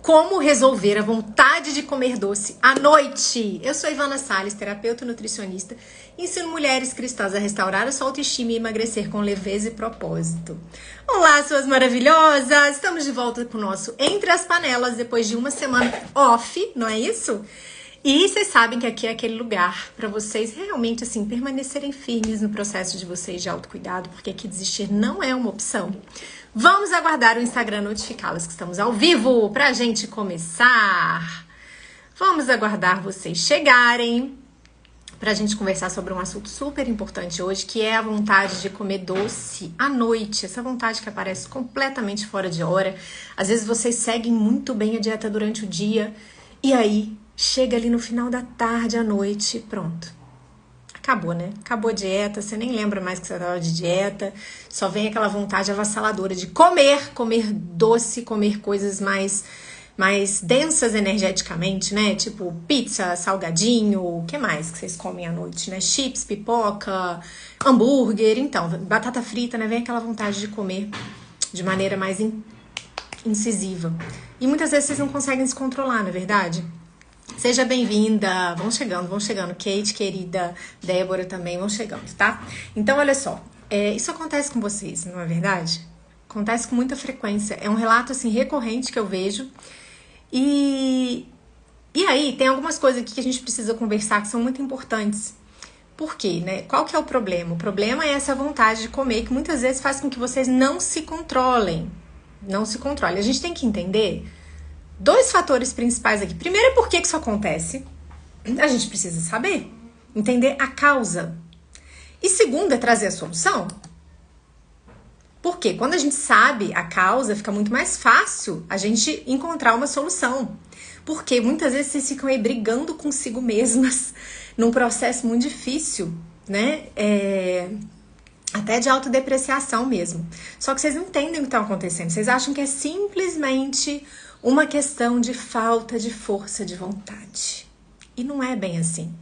Como resolver a vontade de comer doce à noite? Eu sou Ivana Salles, terapeuta e nutricionista. Ensino mulheres cristãs a restaurar a sua autoestima e emagrecer com leveza e propósito. Olá, suas maravilhosas! Estamos de volta com o nosso Entre as Panelas, depois de uma semana off, não é isso? E vocês sabem que aqui é aquele lugar para vocês realmente, assim, permanecerem firmes no processo de vocês de autocuidado, porque aqui desistir não é uma opção. Vamos aguardar o Instagram notificá-las que estamos ao vivo pra gente começar. Vamos aguardar vocês chegarem pra gente conversar sobre um assunto super importante hoje, que é a vontade de comer doce à noite. Essa vontade que aparece completamente fora de hora. Às vezes vocês seguem muito bem a dieta durante o dia e aí chega ali no final da tarde, à noite, pronto. Acabou, né? Acabou a dieta, você nem lembra mais que você estava de dieta, só vem aquela vontade avassaladora de comer doce, comer coisas mais densas energeticamente, né? Tipo pizza, salgadinho, o que mais que vocês comem à noite, né? Chips, pipoca, hambúrguer, então, batata frita, né? Vem aquela vontade de comer de maneira mais incisiva. E muitas vezes vocês não conseguem se controlar, não é verdade? Seja bem-vinda, vão chegando, Kate, querida, Débora também, vão chegando, tá? Então, olha só, isso acontece com vocês, não é verdade? Acontece com muita frequência, é um relato, assim, recorrente que eu vejo. E aí, tem algumas coisas aqui que a gente precisa conversar que são muito importantes. Por quê, né? Qual que é o problema? O problema é essa vontade de comer que muitas vezes faz com que vocês não se controlem. Não se controlem. A gente tem que entender dois fatores principais aqui. Primeiro é por que isso acontece. A gente precisa saber, entender a causa. E segundo é trazer a solução. Porque quando a gente sabe a causa, fica muito mais fácil a gente encontrar uma solução. Porque muitas vezes vocês ficam aí brigando consigo mesmas num processo muito difícil, né? Até de autodepreciação mesmo. Só que vocês não entendem o que está acontecendo. Vocês acham que é simplesmente uma questão de falta de força de vontade. E não é bem assim,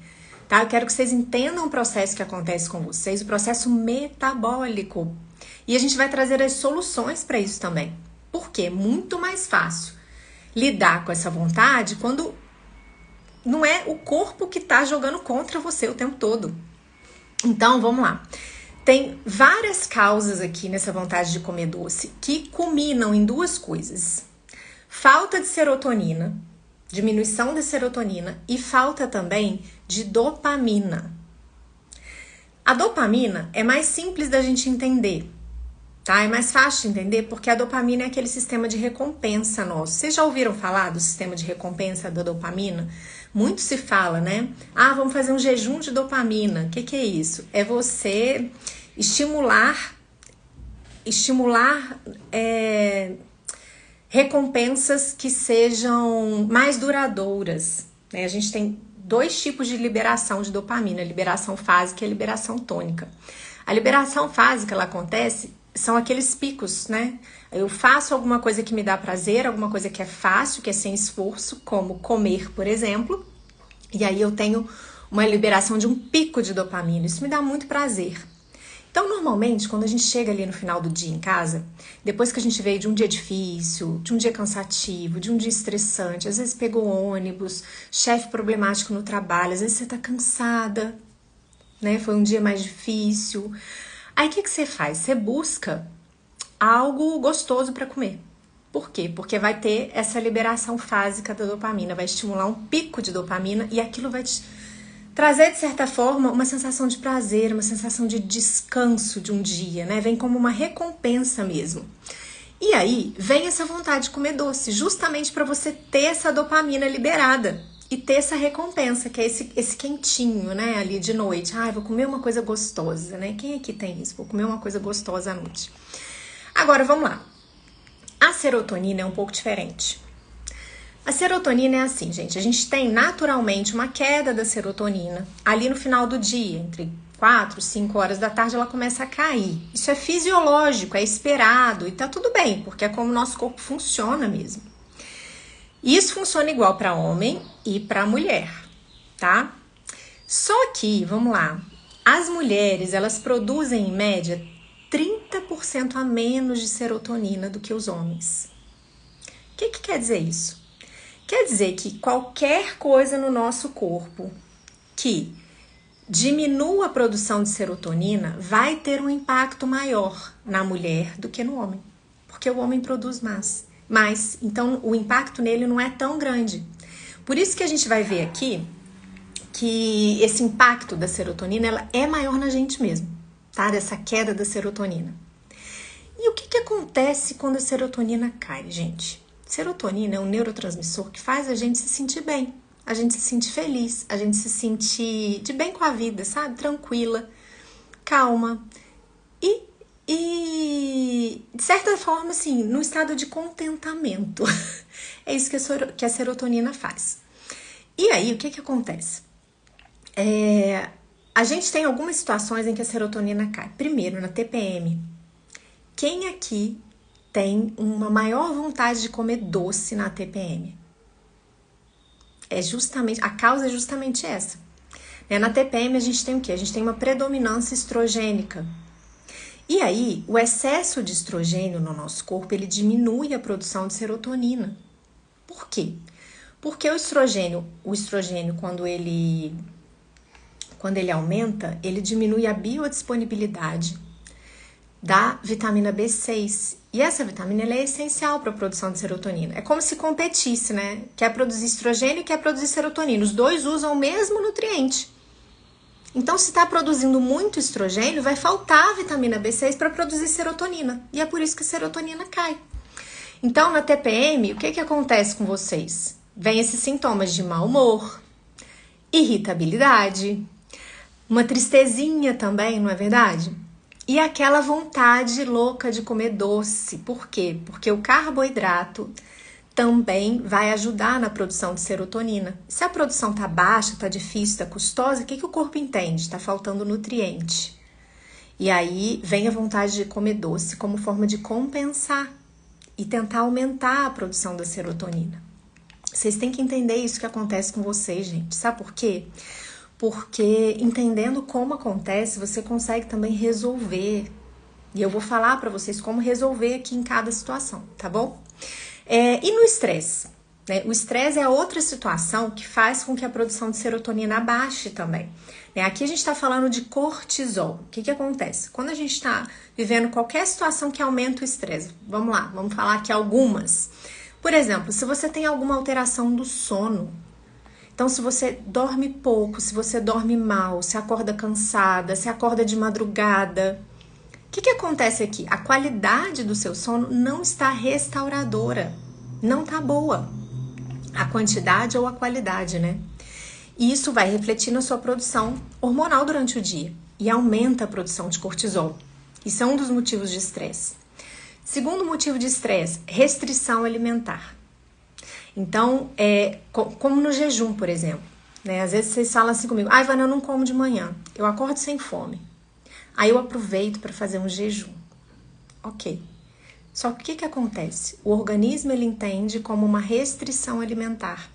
tá? Eu quero que vocês entendam o processo que acontece com vocês, o processo metabólico. E a gente vai trazer as soluções para isso também. Por quê? Muito mais fácil lidar com essa vontade quando não é o corpo que tá jogando contra você o tempo todo. Então, vamos lá. Tem várias causas aqui nessa vontade de comer doce que culminam em duas coisas. Falta de serotonina, diminuição da serotonina e falta também de dopamina. A dopamina é mais simples da gente entender, tá? É mais fácil de entender porque a dopamina é aquele sistema de recompensa nosso. Vocês já ouviram falar do sistema de recompensa da dopamina? Muito se fala, né? Ah, vamos fazer um jejum de dopamina. O que é isso? É você estimular recompensas que sejam mais duradouras, né? A gente tem dois tipos de liberação de dopamina, a liberação fásica e a liberação tônica. A liberação fásica, ela acontece, são aqueles picos, né? Eu faço alguma coisa que me dá prazer, alguma coisa que é fácil, que é sem esforço, como comer, por exemplo, e aí eu tenho uma liberação de um pico de dopamina, isso me dá muito prazer. Então, normalmente, quando a gente chega ali no final do dia em casa, depois que a gente veio de um dia difícil, de um dia cansativo, de um dia estressante, às vezes pegou ônibus, chefe problemático no trabalho, às vezes você tá cansada, né? Foi um dia mais difícil. Aí, o que você faz? Você busca algo gostoso para comer. Por quê? Porque vai ter essa liberação fásica da dopamina, vai estimular um pico de dopamina e aquilo vai te trazer, de certa forma, uma sensação de prazer, uma sensação de descanso de um dia, né? Vem como uma recompensa mesmo. E aí, vem essa vontade de comer doce, justamente para você ter essa dopamina liberada e ter essa recompensa, que é esse quentinho, né? Ali de noite. Ah, vou comer uma coisa gostosa, né? Quem aqui tem isso? Vou comer uma coisa gostosa à noite. Agora, vamos lá. A serotonina é um pouco diferente. A serotonina é assim, gente, a gente tem naturalmente uma queda da serotonina ali no final do dia, entre 4, 5 horas da tarde ela começa a cair. Isso é fisiológico, é esperado e tá tudo bem, porque é como o nosso corpo funciona mesmo. Isso funciona igual para homem e para mulher, tá? Só que, vamos lá, as mulheres, elas produzem em média 30% a menos de serotonina do que os homens. O que quer dizer isso? Quer dizer que qualquer coisa no nosso corpo que diminua a produção de serotonina vai ter um impacto maior na mulher do que no homem, porque o homem produz mais, então o impacto nele não é tão grande. Por isso que a gente vai ver aqui que esse impacto da serotonina ela é maior na gente mesmo, tá? Dessa queda da serotonina. E o que acontece quando a serotonina cai, gente? Serotonina é um neurotransmissor que faz a gente se sentir bem, a gente se sentir feliz, a gente se sentir de bem com a vida, sabe? Tranquila, calma e de certa forma, assim, no estado de contentamento. É isso que a serotonina faz. E aí, o que acontece? A gente tem algumas situações em que a serotonina cai. Primeiro, na TPM. Quem aqui tem uma maior vontade de comer doce na TPM? A causa é justamente essa. Na TPM a gente tem o quê? A gente tem uma predominância estrogênica. E aí, o excesso de estrogênio no nosso corpo, ele diminui a produção de serotonina. Por quê? Porque o estrogênio quando ele aumenta, ele diminui a biodisponibilidade da vitamina B6. E essa vitamina ela é essencial para a produção de serotonina. É como se competisse, né? Quer produzir estrogênio e quer produzir serotonina. Os dois usam o mesmo nutriente. Então, se está produzindo muito estrogênio, vai faltar a vitamina B6 para produzir serotonina. E é por isso que a serotonina cai. Então, na TPM, o que acontece com vocês? Vem esses sintomas de mau humor, irritabilidade, uma tristezinha também, não é verdade? E aquela vontade louca de comer doce. Por quê? Porque o carboidrato também vai ajudar na produção de serotonina. Se a produção tá baixa, tá difícil, tá custosa, o que o corpo entende? Tá faltando nutriente. E aí vem a vontade de comer doce como forma de compensar e tentar aumentar a produção da serotonina. Vocês têm que entender isso que acontece com vocês, gente. Sabe por quê? Porque entendendo como acontece, você consegue também resolver. E eu vou falar para vocês como resolver aqui em cada situação, tá bom? E no estresse? Né? O estresse é outra situação que faz com que a produção de serotonina abaixe também. Aqui a gente está falando de cortisol. O que acontece? Quando a gente está vivendo qualquer situação que aumenta o estresse, vamos lá, vamos falar aqui algumas. Por exemplo, se você tem alguma alteração do sono, então se você dorme pouco, se você dorme mal, se acorda cansada, se acorda de madrugada, o que acontece aqui? A qualidade do seu sono não está restauradora, não está boa. A quantidade ou a qualidade, né? E isso vai refletir na sua produção hormonal durante o dia e aumenta a produção de cortisol. Isso é um dos motivos de estresse. Segundo motivo de estresse, restrição alimentar. Então, como no jejum, por exemplo. Né? Às vezes vocês falam assim comigo, Ivana, eu não como de manhã, eu acordo sem fome. Aí eu aproveito para fazer um jejum. Ok. Só que o que acontece? O organismo ele entende como uma restrição alimentar.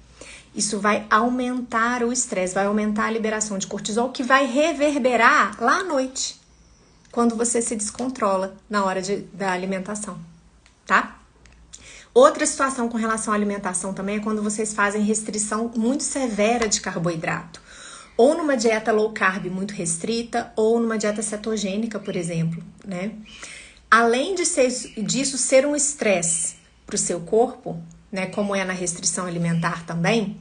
Isso vai aumentar o estresse, vai aumentar a liberação de cortisol, que vai reverberar lá à noite, quando você se descontrola na hora da alimentação, tá? Outra situação com relação à alimentação também é quando vocês fazem restrição muito severa de carboidrato. Ou numa dieta low carb muito restrita, ou numa dieta cetogênica, por exemplo, né? Além disso ser um estresse para o seu corpo, né, como é na restrição alimentar também,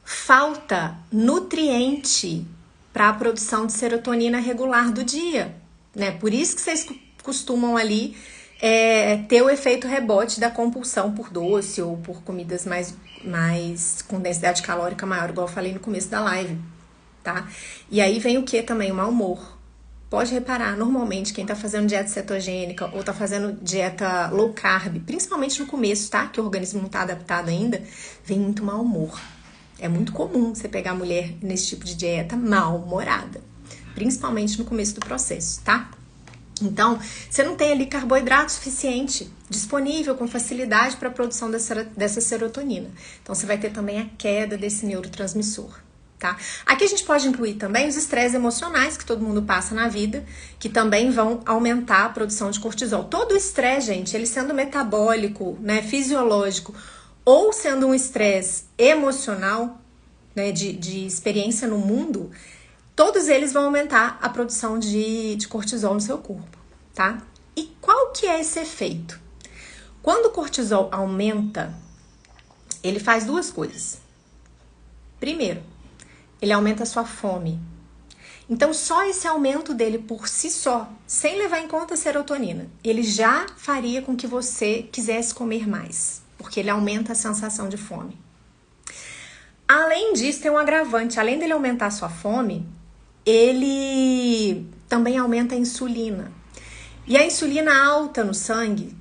falta nutriente para a produção de serotonina regular do dia, né? Por isso que vocês costumam ali ter o efeito rebote da compulsão por doce ou por comidas mais com densidade calórica maior, igual eu falei no começo da live, tá? E aí vem o que também? O mau humor. Pode reparar, normalmente quem tá fazendo dieta cetogênica ou tá fazendo dieta low carb, principalmente no começo, tá? Que o organismo não tá adaptado ainda, vem muito mau humor. É muito comum você pegar mulher nesse tipo de dieta mal-humorada, principalmente no começo do processo, tá? Então, você não tem ali carboidrato suficiente disponível com facilidade para a produção dessa serotonina. Então, você vai ter também a queda desse neurotransmissor. Tá? Aqui a gente pode incluir também os estresses emocionais que todo mundo passa na vida, que também vão aumentar a produção de cortisol. Todo o estresse, gente, ele sendo metabólico, né, fisiológico ou sendo um estresse emocional, né, de experiência no mundo, todos eles vão aumentar a produção de cortisol no seu corpo, tá? E qual que é esse efeito? Quando o cortisol aumenta, ele faz duas coisas. Primeiro, ele aumenta a sua fome. Então, só esse aumento dele por si só, sem levar em conta a serotonina, ele já faria com que você quisesse comer mais, porque ele aumenta a sensação de fome. Além disso, tem um agravante. Além dele aumentar a sua fome, ele também aumenta a insulina. E a insulina alta no sangue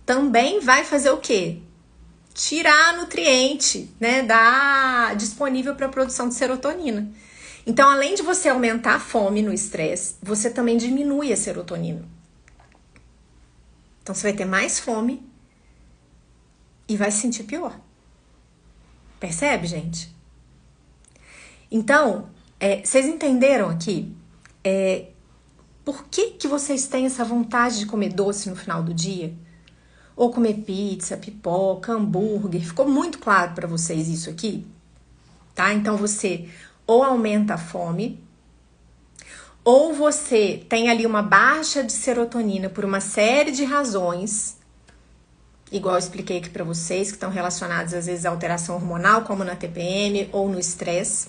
também vai fazer o quê? Tirar nutriente, né, disponível para a produção de serotonina. Então, além de você aumentar a fome no estresse, você também diminui a serotonina. Então, você vai ter mais fome e vai se sentir pior. Percebe, gente? Então, vocês entenderam aqui por que vocês têm essa vontade de comer doce no final do dia? Ou comer pizza, pipoca, hambúrguer? Ficou muito claro para vocês isso aqui? Tá? Então, você ou aumenta a fome, ou você tem ali uma baixa de serotonina por uma série de razões, igual eu expliquei aqui para vocês, que estão relacionadas às vezes à alteração hormonal, como na TPM ou no estresse.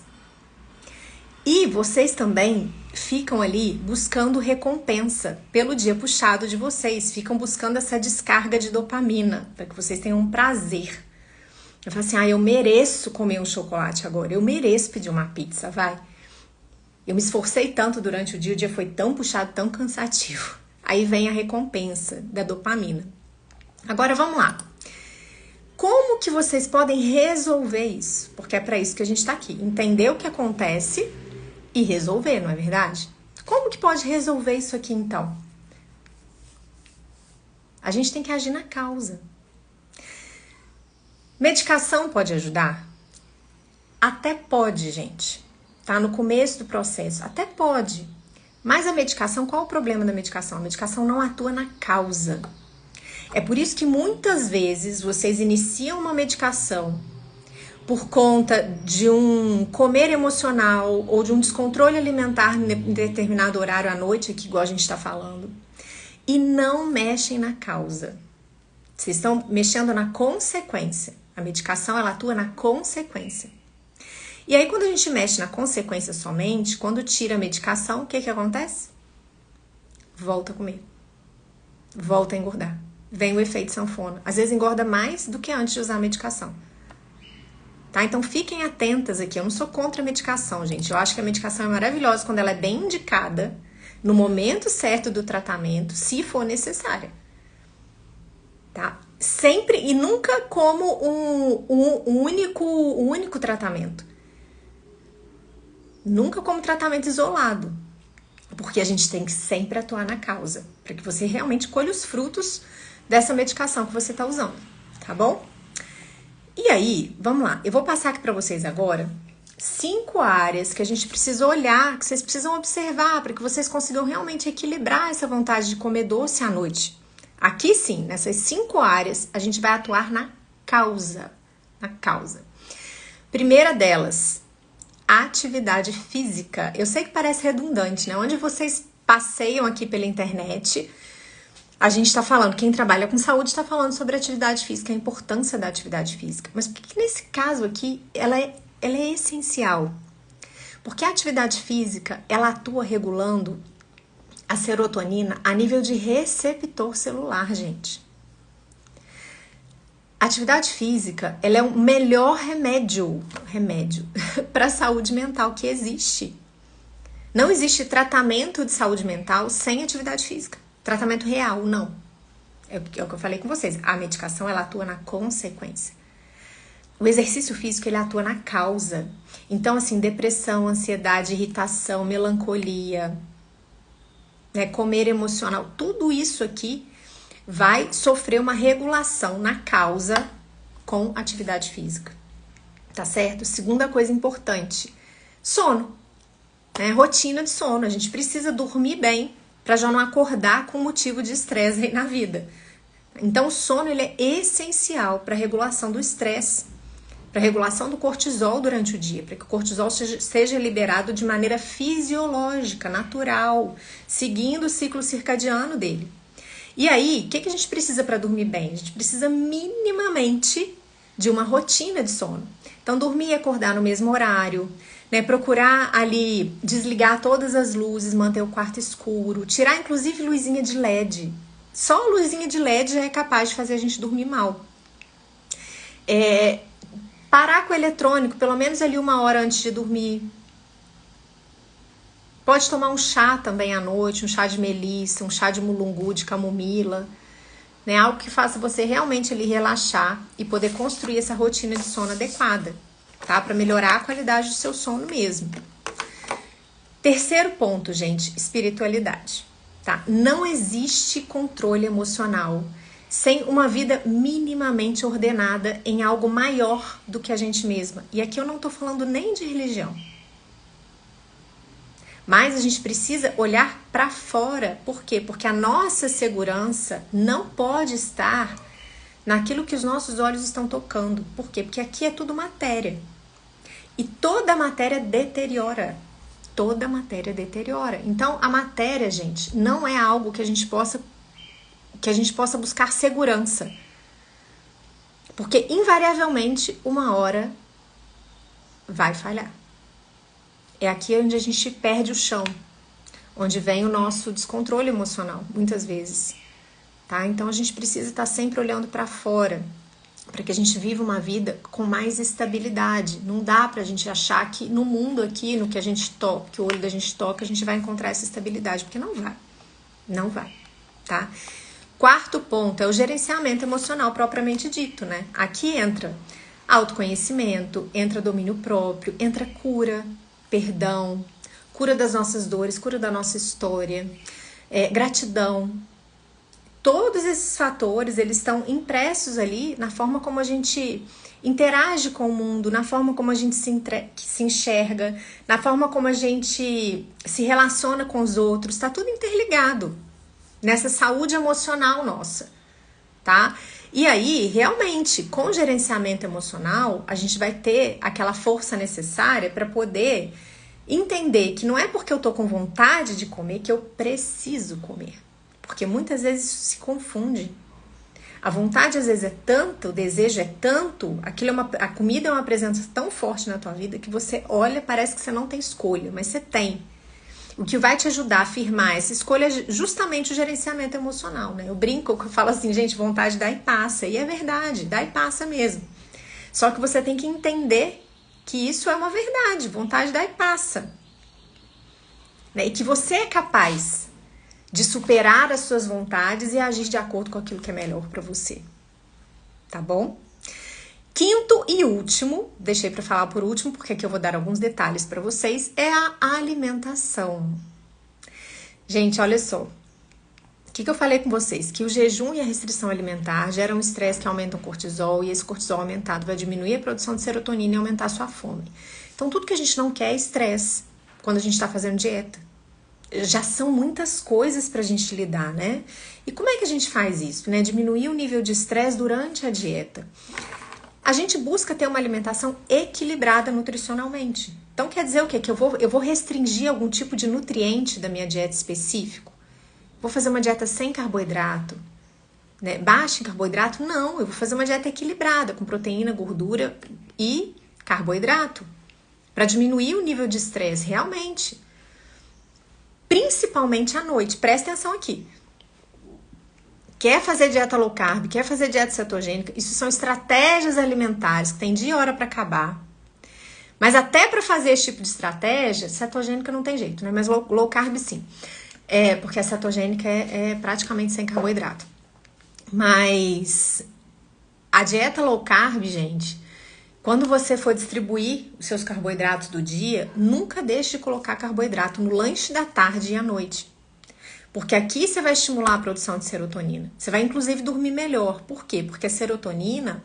E vocês também ficam ali buscando recompensa pelo dia puxado de vocês, ficam buscando essa descarga de dopamina, para que vocês tenham um prazer. Eu falo assim, eu mereço comer um chocolate agora, eu mereço pedir uma pizza, vai. Eu me esforcei tanto durante o dia foi tão puxado, tão cansativo. Aí vem a recompensa da dopamina. Agora vamos lá. Como que vocês podem resolver isso? Porque é para isso que a gente está aqui. Entender o que acontece e resolver, não é verdade? Como que pode resolver isso aqui então? A gente tem que agir na causa. Medicação pode ajudar? Até pode, gente. Tá no começo do processo. Até pode. Mas a medicação, qual o problema da medicação? A medicação não atua na causa. É por isso que muitas vezes vocês iniciam uma medicação por conta de um comer emocional ou de um descontrole alimentar em determinado horário à noite, aqui igual a gente está falando, e não mexem na causa. Vocês estão mexendo na consequência. A medicação, ela atua na consequência. E aí, quando a gente mexe na consequência somente, quando tira a medicação, o que acontece? Volta a comer. Volta a engordar. Vem o efeito sanfona. Às vezes engorda mais do que antes de usar a medicação. Tá? Então, fiquem atentas aqui. Eu não sou contra a medicação, gente. Eu acho que a medicação é maravilhosa quando ela é bem indicada, no momento certo do tratamento, se for necessária. Tá? Sempre e nunca como um único tratamento. Nunca como tratamento isolado. Porque a gente tem que sempre atuar na causa, para que você realmente colhe os frutos dessa medicação que você está usando, tá bom? E aí, vamos lá. Eu vou passar aqui para vocês agora 5 áreas que a gente precisa olhar, que vocês precisam observar, para que vocês consigam realmente equilibrar essa vontade de comer doce à noite. Aqui sim, nessas 5 áreas, a gente vai atuar na causa. Na causa. Primeira delas, atividade física. Eu sei que parece redundante, né? Onde vocês passeiam aqui pela internet, a gente está falando, quem trabalha com saúde está falando sobre atividade física, a importância da atividade física. Mas por que nesse caso aqui, ela é essencial? Porque a atividade física, ela atua regulando a serotonina a nível de receptor celular, gente. A atividade física, ela é o melhor remédio para a saúde mental que existe. Não existe tratamento de saúde mental sem atividade física. Tratamento real, não. É o que eu falei com vocês. A medicação, ela atua na consequência. O exercício físico, ele atua na causa. Então, assim, depressão, ansiedade, irritação, melancolia, né, comer emocional, tudo isso aqui vai sofrer uma regulação na causa com atividade física. Tá certo? Segunda coisa importante, sono. Né? Rotina de sono. A gente precisa dormir bem para já não acordar com motivo de estresse aí na vida. Então, o sono ele é essencial para a regulação do estresse, para a regulação do cortisol durante o dia, para que o cortisol seja liberado de maneira fisiológica, natural, seguindo o ciclo circadiano dele. E aí, o que a gente precisa para dormir bem? A gente precisa minimamente de uma rotina de sono. Então, dormir e acordar no mesmo horário, né? Procurar ali desligar todas as luzes, manter o quarto escuro, tirar inclusive luzinha de LED. Só a luzinha de LED já é capaz de fazer a gente dormir mal. Parar com o eletrônico, pelo menos ali 1 hora antes de dormir. Pode tomar um chá também à noite, um chá de melissa, um chá de mulungu, de camomila, né? Algo que faça você realmente ali relaxar e poder construir essa rotina de sono adequada, tá? Para melhorar a qualidade do seu sono mesmo. Terceiro ponto, gente, espiritualidade, tá? Não existe controle emocional sem uma vida minimamente ordenada em algo maior do que a gente mesma. E aqui eu não tô falando nem de religião. Mas a gente precisa olhar para fora. Por quê? Porque a nossa segurança não pode estar naquilo que os nossos olhos estão tocando. Por quê? Porque aqui é tudo matéria. E toda matéria deteriora. Toda matéria deteriora. Então, a matéria, gente, não é algo que a gente possa buscar segurança. Porque, invariavelmente, 1 hora vai falhar. É aqui onde a gente perde o chão, onde vem o nosso descontrole emocional, muitas vezes, tá? Então a gente precisa estar sempre olhando para fora, para que a gente viva uma vida com mais estabilidade. Não dá pra gente achar que no mundo aqui, no que a gente toca, que o olho da gente toca, a gente vai encontrar essa estabilidade, porque não vai. Não vai, tá? Quarto ponto é o gerenciamento emocional propriamente dito, né? Aqui entra autoconhecimento, entra domínio próprio, entra cura, perdão, cura das nossas dores, cura da nossa história, gratidão. Todos esses fatores, eles estão impressos ali na forma como a gente interage com o mundo, na forma como a gente se enxerga, na forma como a gente se relaciona com os outros. Tá tudo interligado nessa saúde emocional nossa, tá? E aí, realmente, com o gerenciamento emocional, a gente vai ter aquela força necessária para poder entender que não é porque eu tô com vontade de comer que eu preciso comer. Porque muitas vezes isso se confunde. A vontade às vezes é tanto, o desejo é tanto, a comida é uma presença tão forte na tua vida que você olha, parece que você não tem escolha, mas você tem. O que vai te ajudar a afirmar essa escolha é justamente o gerenciamento emocional, né? Eu brinco, eu falo assim, gente, vontade dá e passa. E é verdade, dá e passa mesmo. Só que você tem que entender que isso é uma verdade, vontade dá e passa. Né? E que você é capaz de superar as suas vontades e agir de acordo com aquilo que é melhor para você. Tá bom? Quinto e último, deixei para falar por último, porque aqui eu vou dar alguns detalhes para vocês, é a alimentação. Gente, olha só. O que eu falei com vocês? Que o jejum e a restrição alimentar geram um estresse que aumenta o cortisol, e esse cortisol aumentado vai diminuir a produção de serotonina e aumentar a sua fome. Então, tudo que a gente não quer é estresse quando a gente está fazendo dieta. Já são muitas coisas pra gente lidar, né? E como é que a gente faz isso, né? Diminuir o nível de estresse durante a dieta. A gente busca ter uma alimentação equilibrada nutricionalmente. Então quer dizer o quê? Que eu vou restringir algum tipo de nutriente da minha dieta específico? Vou fazer uma dieta sem carboidrato, né? Baixa em carboidrato? Não, eu vou fazer uma dieta equilibrada, com proteína, gordura e carboidrato. Para diminuir o nível de estresse, realmente. Principalmente à noite. Presta atenção aqui. Quer fazer dieta low carb, quer fazer dieta cetogênica, isso são estratégias alimentares que tem dia e hora para acabar. Mas até para fazer esse tipo de estratégia, cetogênica não tem jeito, né? Mas low carb sim. Porque a cetogênica é praticamente sem carboidrato. Mas a dieta low carb, gente, quando você for distribuir os seus carboidratos do dia, nunca deixe de colocar carboidrato no lanche da tarde e à noite. Porque aqui você vai estimular a produção de serotonina. Você vai, inclusive, dormir melhor. Por quê? Porque a serotonina,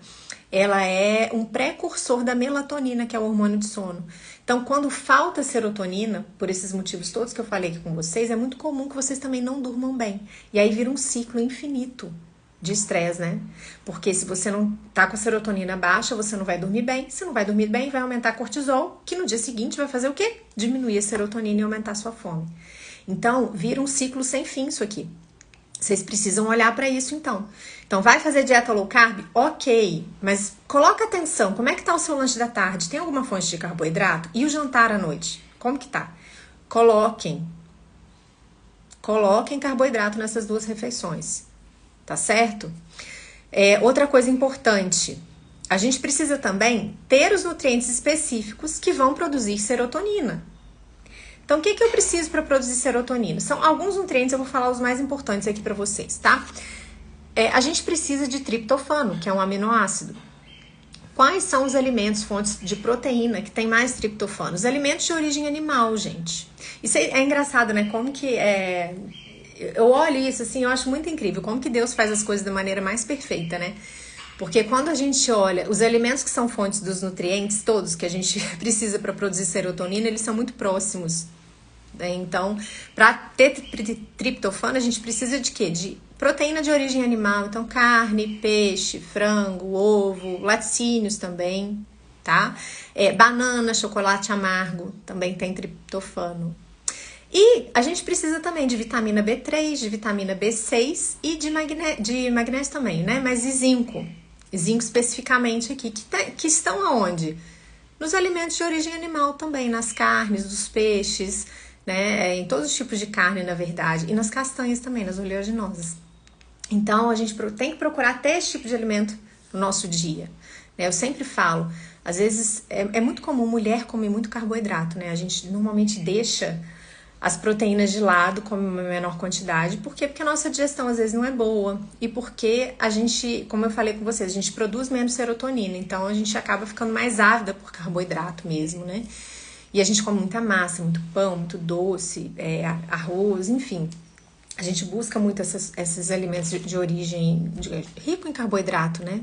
ela é um precursor da melatonina, que é o hormônio de sono. Então, quando falta serotonina, por esses motivos todos que eu falei aqui com vocês, é muito comum que vocês também não durmam bem. E aí vira um ciclo infinito. de estresse, né? Porque se você não tá com a serotonina baixa, você não vai dormir bem. Se não vai dormir bem, vai aumentar cortisol, que no dia seguinte vai fazer o quê? Diminuir a serotonina e aumentar a sua fome. Então, vira um ciclo sem fim isso aqui. Vocês precisam olhar para isso, então. Então, vai fazer dieta low carb? Ok, mas coloca atenção. Como é que tá o seu lanche da tarde? Tem alguma fonte de carboidrato? E o jantar à noite? Como que tá? Coloquem carboidrato nessas duas refeições. Tá certo? Outra coisa importante, a gente precisa também ter os nutrientes específicos que vão produzir serotonina. Então, o que eu preciso para produzir serotonina? São alguns nutrientes, eu vou falar os mais importantes aqui para vocês, tá? A gente precisa de triptofano, que é um aminoácido. Quais são os alimentos, fontes de proteína que tem mais triptofano? Os alimentos de origem animal, gente. Isso é engraçado, né? Como que eu olho isso assim, eu acho muito incrível como que Deus faz as coisas da maneira mais perfeita, né? Porque quando a gente olha os alimentos que são fontes dos nutrientes todos que a gente precisa para produzir serotonina, eles são muito próximos, né? Então, para ter triptofano, a gente precisa de quê? De proteína de origem animal, então carne, peixe, frango, ovo, laticínios também, tá? Banana, chocolate amargo, também tem triptofano. E a gente precisa também de vitamina B3, de vitamina B6 e de magnésio também, né? Mas e zinco? Zinco especificamente aqui, que estão aonde? Nos alimentos de origem animal também, nas carnes, dos peixes, né? Em todos os tipos de carne, na verdade. E nas castanhas também, nas oleaginosas. Então, a gente tem que procurar ter esse tipo de alimento no nosso dia, né? Eu sempre falo, às vezes é muito comum mulher comer muito carboidrato, né? A gente normalmente deixa as proteínas de lado, come uma menor quantidade. Por quê? Porque a nossa digestão às vezes não é boa. E porque a gente, como eu falei com vocês, a gente produz menos serotonina. Então a gente acaba ficando mais ávida por carboidrato mesmo, né? E a gente come muita massa, muito pão, muito doce, arroz, enfim. A gente busca muito esses alimentos de origem rico em carboidrato, né?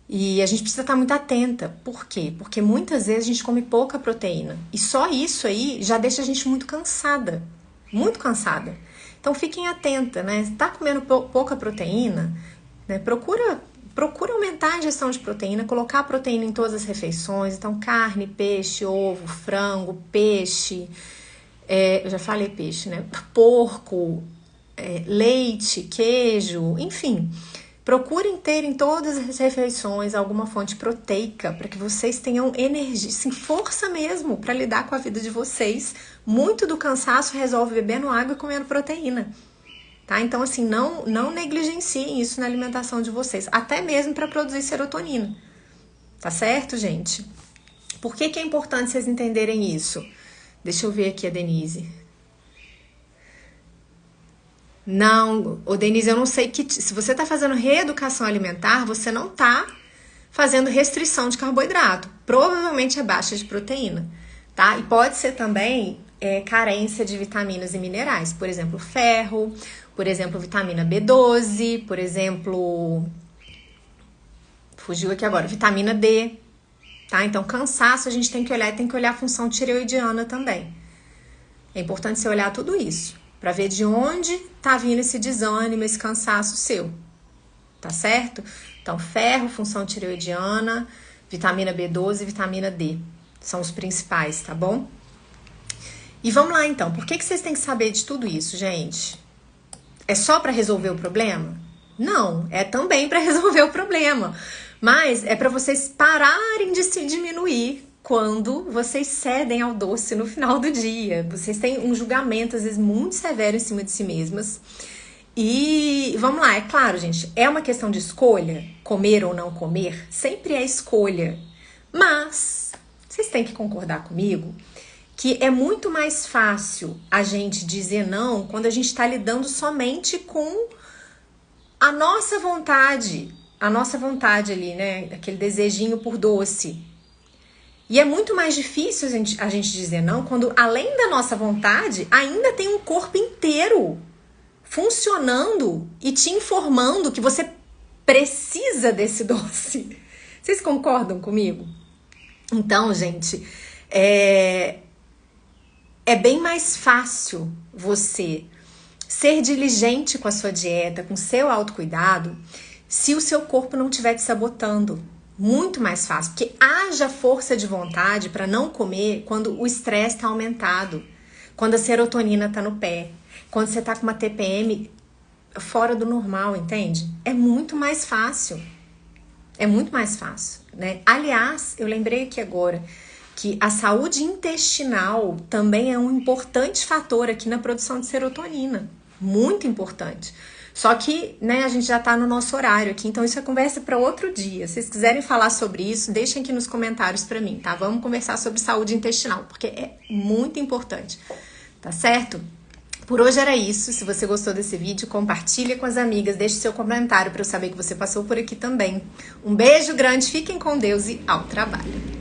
E a gente precisa estar muito atenta. Por quê? Porque muitas vezes a gente come pouca proteína. E só isso aí já deixa a gente muito cansada. Muito cansada. Então fiquem atentas, né? Tá comendo pouca proteína, né? Procura aumentar a ingestão de proteína, colocar a proteína em todas as refeições. Então carne, peixe, ovo, frango, peixe. Eu já falei peixe, né? Porco, leite, queijo, enfim. Procurem ter em todas as refeições alguma fonte proteica para que vocês tenham energia, sim, força mesmo para lidar com a vida de vocês. Muito do cansaço resolve bebendo água e comendo proteína, tá? Então, assim, não negligenciem isso na alimentação de vocês, até mesmo para produzir serotonina, tá certo, gente? Por que é importante vocês entenderem isso? Deixa eu ver aqui a Denise. Não, Denise, eu não sei se você está fazendo reeducação alimentar, você não está fazendo restrição de carboidrato. Provavelmente é baixa de proteína, tá? E pode ser também carência de vitaminas e minerais, por exemplo, ferro, por exemplo, vitamina B12, por exemplo, fugiu aqui agora, vitamina D, tá? Então, cansaço a gente tem que olhar a função tireoidiana também. É importante você olhar tudo isso, para ver de onde tá vindo esse desânimo, esse cansaço seu, tá certo? Então, ferro, função tireoidiana, vitamina B12 e vitamina D, são os principais, tá bom? E vamos lá, então, por que vocês têm que saber de tudo isso, gente? É só para resolver o problema? Não, é também para resolver o problema, mas é para vocês pararem de se diminuir quando vocês cedem ao doce no final do dia. Vocês têm um julgamento, às vezes, muito severo em cima de si mesmas. E vamos lá, é claro, gente, é uma questão de escolha, comer ou não comer, sempre é escolha. Mas vocês têm que concordar comigo que é muito mais fácil a gente dizer não quando a gente está lidando somente com a nossa vontade ali, né? Aquele desejinho por doce. E é muito mais difícil a gente dizer não quando, além da nossa vontade, ainda tem um corpo inteiro funcionando e te informando que você precisa desse doce. Vocês concordam comigo? Então, gente, é bem mais fácil você ser diligente com a sua dieta, com o seu autocuidado, se o seu corpo não estiver te sabotando. Muito mais fácil, porque haja força de vontade para não comer quando o estresse está aumentado, quando a serotonina está no pé, quando você está com uma TPM fora do normal, entende? É muito mais fácil. É muito mais fácil, né? Aliás, eu lembrei aqui agora que a saúde intestinal também é um importante fator aqui na produção de serotonina. Muito importante. Só que, né, a gente já tá no nosso horário aqui, então isso é conversa para outro dia. Se vocês quiserem falar sobre isso, deixem aqui nos comentários para mim, tá? Vamos conversar sobre saúde intestinal, porque é muito importante, tá certo? Por hoje era isso. Se você gostou desse vídeo, compartilha com as amigas, deixe seu comentário para eu saber que você passou por aqui também. Um beijo grande, fiquem com Deus e ao trabalho.